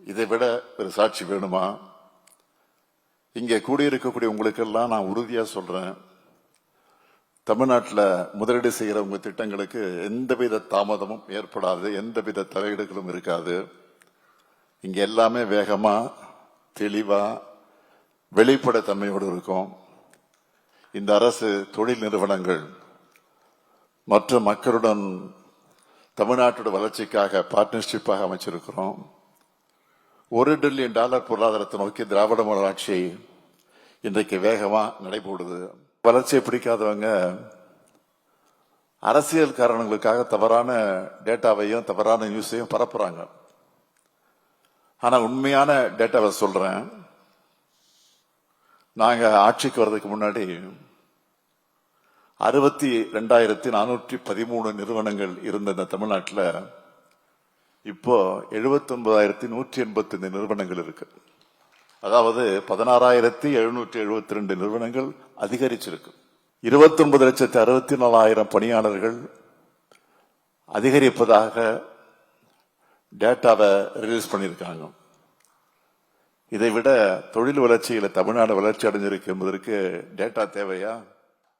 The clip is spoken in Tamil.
இதை விட ஒரு சாட்சி வேணுமா? இங்கே கூடியிருக்கக்கூடிய உங்களுக்கெல்லாம் நான் உறுதியா சொல்றேன், தமிழ்நாட்டில் முதலீடு செய்கிற உங்க திட்டங்களுக்கு எந்தவித தாமதமும் ஏற்படாது, எந்தவித தலையீடுகளும் இருக்காது. இங்க எல்லாமே வேகமா, தெளிவா, வெளிப்படைத்தன்மையோடு இருக்கும். இந்த அரசு தொழில் நிறுவனங்கள் மற்றும் மக்களுடன் தமிழ்நாட்டோட வளர்ச்சிக்காக பார்ட்னர்ஷிப்பாக அமைச்சிருக்கிறோம். $1 டிரில்லியன் பொருளாதாரத்தை நோக்கி திராவிட மாடல் ஆட்சி இன்றைக்கு வேகமா நடைபோடுது. வளர்ச்சியை பிடிக்காதவங்க அரசியல் காரணங்களுக்காக தவறான டேட்டாவையும் தவறான நியூஸையும் பரப்புறாங்க. ஆனா உண்மையான டேட்டாவை சொல்றேன். நாங்க ஆட்சிக்கு வர்றதுக்கு முன்னாடி 62,413 நிறுவனங்கள் இருந்த இந்த தமிழ்நாட்டில் இப்போ 79,185 நிறுவனங்கள் இருக்கு. அதாவது 16,772 நிறுவனங்கள் அதிகரிச்சிருக்கு. 29,64,000 பணியாளர்கள் அதிகரிப்பதாக டேட்டாவை ரிலீஸ் பண்ணியிருக்காங்க. இதை விட தொழில் வளர்ச்சியில தமிழ்நாடு வளர்ச்சி அடைஞ்சிருக்கு என்பதற்கு டேட்டா தேவையா?